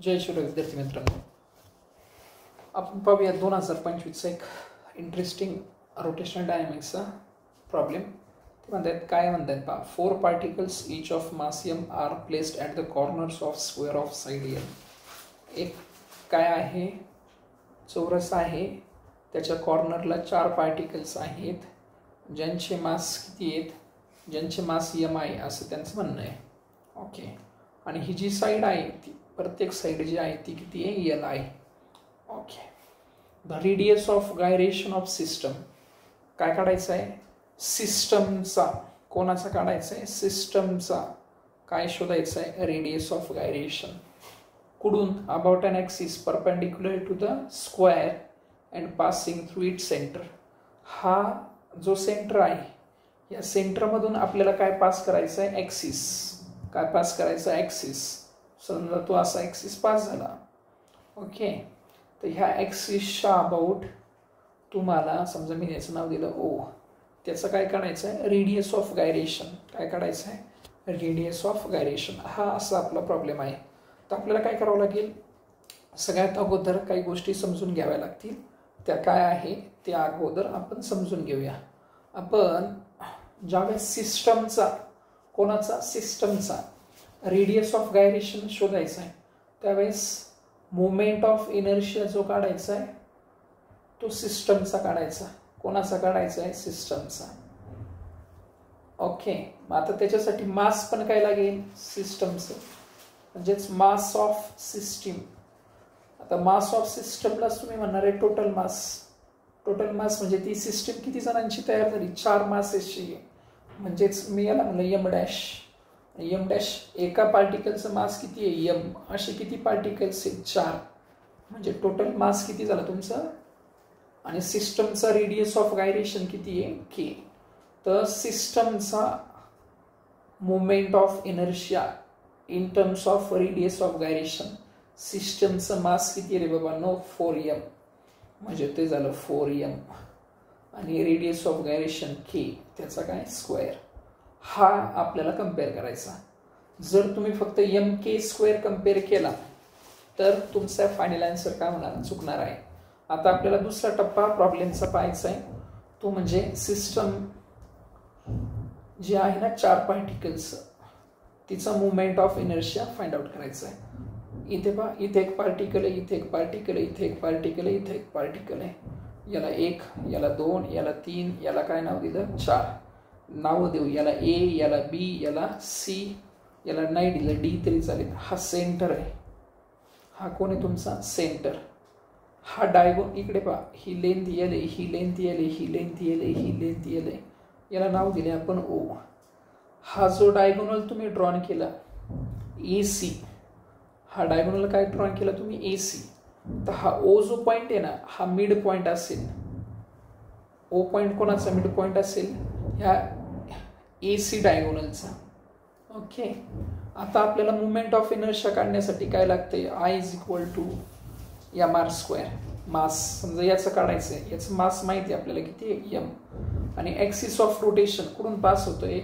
जय शिवराय विद्यार्थी मित्रांनो, आपण पाहूया 2025चा एक इंटरेस्टिंग रोटेशनल डायनॅमिक्सचा प्रॉब्लेम. ते म्हणतात काय म्हणतात पहा, 4 particles each of mass m are placed at the corners of square of side m. एक काय आहे, चौरस आहे, त्याच्या कॉर्नरला 4 पार्टिकल्स आहेत ज्यांचे मास किती आहेत, ज्यांचे मास m आहे असं त्यांचं म्हणणं आहे. ओके, आणि ही जी साइड आहे ती प्रत्येक साइड जी आहे ती किती आहे, l आहे. Okay, the radius of gyration of system काय काढायचं आहे, सिस्टमचा, कोणाचा काढायचा आहे, सिस्टमचा काय शोधायचं आहे, रेडियस ऑफ गायरेशन. कुठून, about an axis perpendicular to the square and passing through it centre. हा जो सेंटर आहे या सेंटरमधून आपल्याला काय पास करायचं आहे, ॲक्सिस. काय पास करायचं, ॲक्सिस. समजा तो असा ॲक्सिस पास झाला. ओके, तर ह्या ॲक्सिसच्या अबाउट तुम्हाला समजा मी याचं नाव दिलं ओ, त्याचं काय काढायचं आहे, रेडियस ऑफ गायरेशन. काय काढायचं आहे, रेडियस ऑफ गायरेशन. हा असा आपला प्रॉब्लेम आहे. तर आपल्याला काय करावं लागेल, सगळ्यात अगोदर काही गोष्टी समजून घ्याव्या लागतील. त्या काय आहे त्या अगोदर आपण समजून घेऊया. आपण ज्यावेळेस सिस्टमचा, कोणाचा, सिस्टमचा रेडियस ऑफ गायरेशन शोधायचा आहे त्यावेळेस मोमेंट ऑफ इनर्शिया जो काढायचा आहे तो सिस्टमचा काढायचा. कोणाचा काढायचा आहे, सिस्टमचा. ओके, मग आता त्याच्यासाठी मास पण काय लागेल, सिस्टमचं, म्हणजेच मास ऑफ सिस्टीम. आता मास ऑफ सिस्टमलाच तुम्ही म्हणणार आहे टोटल मास. टोटल मास म्हणजे ती सिस्टीम किती जणांची तयार झाली, 4 मासेसची. म्हणजेच मी याला म्हणलं एम डॅश. एम डॅश एका पार्टिकलचं मास किती आहे, एम. असे किती पार्टिकल्स आहेत, 4. म्हणजे टोटल मास किती झाला तुमचं. आणि सिस्टमचा रेडियस ऑफ गायरेशन किती आहे, के. तर सिस्टमचा moment of inertia in terms of radius of gyration, सिस्टमचं मास किती रे बाबा, नो 4m. म्हणजे ते झालं 4m. आणि रेडियस ऑफ गायरेशन के, त्याचा काय, स्क्वेअर. हा आपल्याला कम्पेअर करायचा. जर तुम्ही फक्त एम के स्क्वेअर कम्पेअर केला तर तुमचा फायनल आन्सर काय होणार, चुकणार आहे. आता आपल्याला दुसरा टप्पा प्रॉब्लेमचा पाहायचा आहे, तो म्हणजे सिस्टम जे आहे ना 4 पार्टिकल्स, तिचा movement of inertia find out करायचा आहे. इथे पहा, इथे एक पार्टिकल आहे, इथे एक पार्टिकल आहे, इथे एक पार्टिकल आहे, इथे एक पार्टिकल आहे. याला 1, याला 2, याला 3, याला काय नाव दिलं, 4 नाव देऊ. याला ए, याला बी, याला सी, याला नाही दिलं डी तरी चालेल. हा सेंटर आहे. हा कोण आहे तुमचा, सेंटर. हा डायगोन, इकडे पहा, ही लेंथ एल आहे, ही लेंथ एल आहे, ही लेंथ एल आहे, ही लेंथ एल आहे. याला नाव दिले आपण ओ. हा जो डायगोनल तुम्ही ड्रॉन केला ए सी, हा डायगोनल काय ड्रॉन केला तुम्ही, ए सी. तर हा ओ जो पॉईंट आहे ना, हा मिड पॉईंट असेल. ओ पॉईंट कोणाचा मिड पॉईंट असेल, ह्या ए सी डायगोनलचा. ओके, आता आपल्याला मुवमेंट ऑफ इनर्शिया काढण्यासाठी काय लागतंय, I is equal to M R square. Mass समजा याचं काढायचं आहे, याचं मास माहिती आहे आपल्याला किती आहे, एम. आणि ॲक्सिस ऑफ रोटेशन कुठून पास होतोय,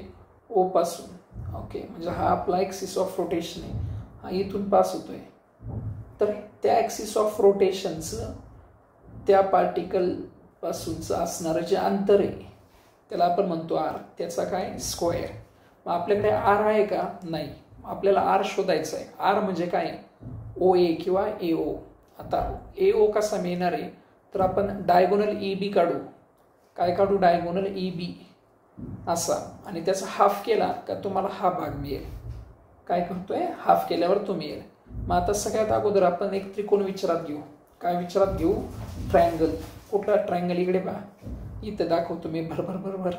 ओ पासून. ओके, म्हणजे हा आपला ॲक्सिस ऑफ रोटेशन आहे, हा इथून पास होतोय. तर त्या ॲक्सिस ऑफ रोटेशनचं त्या पार्टिकल पासूनचं असणारं जे अंतर आहे त्याला आपण म्हणतो आर, त्याचा काय, स्क्वेअर. मग आपल्याकडे आर आहे का, नाही. आपल्याला आर शोधायचा आहे. आर म्हणजे काय, ओ ए किंवा ए ओ. आता ए ओ कसा मिळणार आहे, तर आपण डायगोनल ई बी काढू. काय काढू, डायगोनल ई बी असा, आणि त्याचा हाफ केला का तुम्हाला हा भाग मिळेल. काय करतोय, हाफ केल्यावर तो मिळेल. मग आता सगळ्यात अगोदर आपण एक त्रिकोण विचारात घेऊ. काय विचारात घेऊ, ट्रायंगल. कुठला ट्रायंगल, इकडे पहा, इथं दाखवतो मी, भरभर भरभर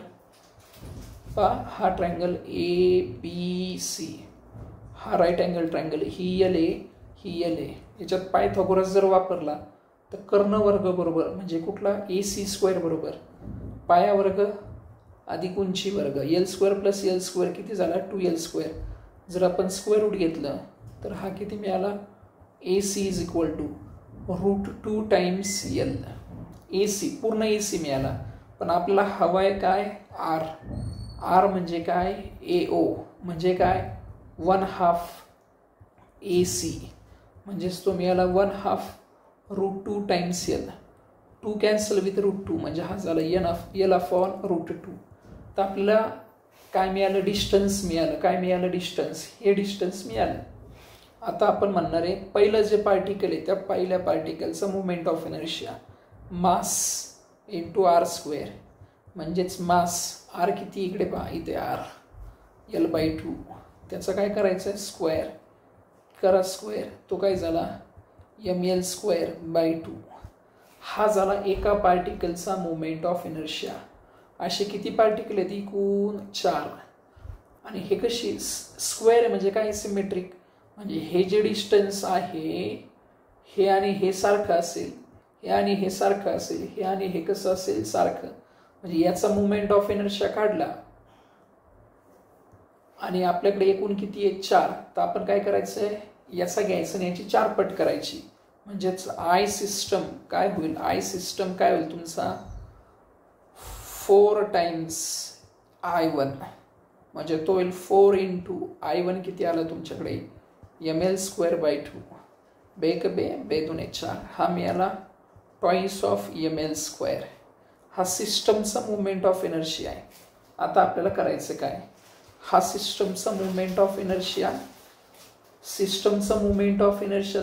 पहा. हा ट्रायंगल ए बी सी, हा राईट अँगल ट्रायंगल. ही एल ए, ही एल ए. याच्यात पायथागोरस जर वापरला तर कर्ण वर्ग बरोबर, म्हणजे कुठला, ए सी स्क्वेअर बरोबर पाया वर्ग अधिक उंची वर्ग, L square plus L square किती झाला, 2l स्क्वेअर. जर आपण स्क्वेअर रूट घेतलं तर हा किती मिळाला, A C is equal to √2 times L. A C, पूर्ण ए सी मिळाला. पण आपल्याला हवा आहे काय, आर. आर म्हणजे काय, ए ओ म्हणजे काय, 1/2 ए सी. म्हणजेच तो मिळाला 1/2 टाइम्स एल. 2 कॅन्सल विथ √2 म्हणजे हा झाला l/√2. तर आपल्याला काय मिळालं? डिस्टन्स मिळालं. काय मिळालं? डिस्टन्स. हे डिस्टन्स मिळालं. आता आपण म्हणणार आहे पहिलं जे पार्टिकल आहे त्या पहिल्या पार्टिकलचा moment of inertia mass into r². म्हणजेच मास r किती इकडे पहा, इथे r l/2. त्याचं काय करायचं आहे? स्क्वेअर करा. स्क्वेअर तो काय झाला? ml²/2. हा झाला एका पार्टिकलचा मुवमेंट ऑफ इनर्शिया. असे किती पार्टिकल आहेत? एकूण 4. आणि हे कशी स्क्वेअर आहे म्हणजे काय? सिमेट्रिक. म्हणजे हे जे डिस्टन्स आहे हे आणि हे सारखं असेल, हे आणि हे सारखं असेल, हे आणि हे कसं असेल? सारखं. म्हणजे याचा मुवमेंट ऑफ इनर्शिया काढला आणि आपल्याकडे एकूण किती आहे? 4. तर आपण काय करायचं आहे? याचा घ्यायचं आणि याची 4 पट करायची. म्हणजेच आय सिस्टम काय होईल? आय सिस्टम काय होईल तुमचा? 4 टाइम्स I1. म्हणजे तो होईल 4 इंटू I1 किती आलं तुमच्याकडे? ml²/2. बे 2 4. हा मिळाला टॉईस ऑफ ml². हा सिस्टमचा मुवमेंट ऑफ इनर्शिया आहे. आता आपल्याला करायचं काय? हा सिस्टमचा मुवमेंट ऑफ इनर्शिया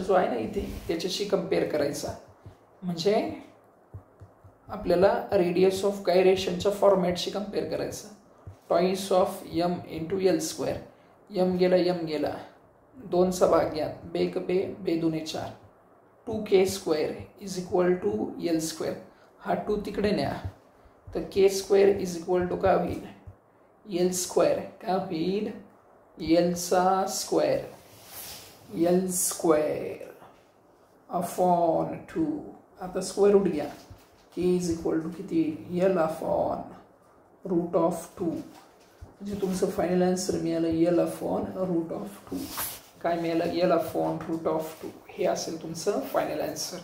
जो आहे ना इथे त्याच्याशी कम्पेअर करायचा. म्हणजे आपल्याला रेडियस ऑफ गायरेशनच्या फॉर्मॅटशी कम्पेअर करायचं. Twice of m into l². m गेला 2चा भाग घ्या. बे 2 4. 2k² is equal to l². हा 2 तिकडे न्या. तर k² इज इक्वल टू काय होईल? l². काय होईल? l² upon 2. आता स्क्वेअर रूट घ्या. k इज इक्वल टू किती? l/√2. म्हणजे तुमचं फायनल आन्सर मिळालं l/√2. काय मिळालं? l/√2. हे असेल तुमचं फायनल आन्सर.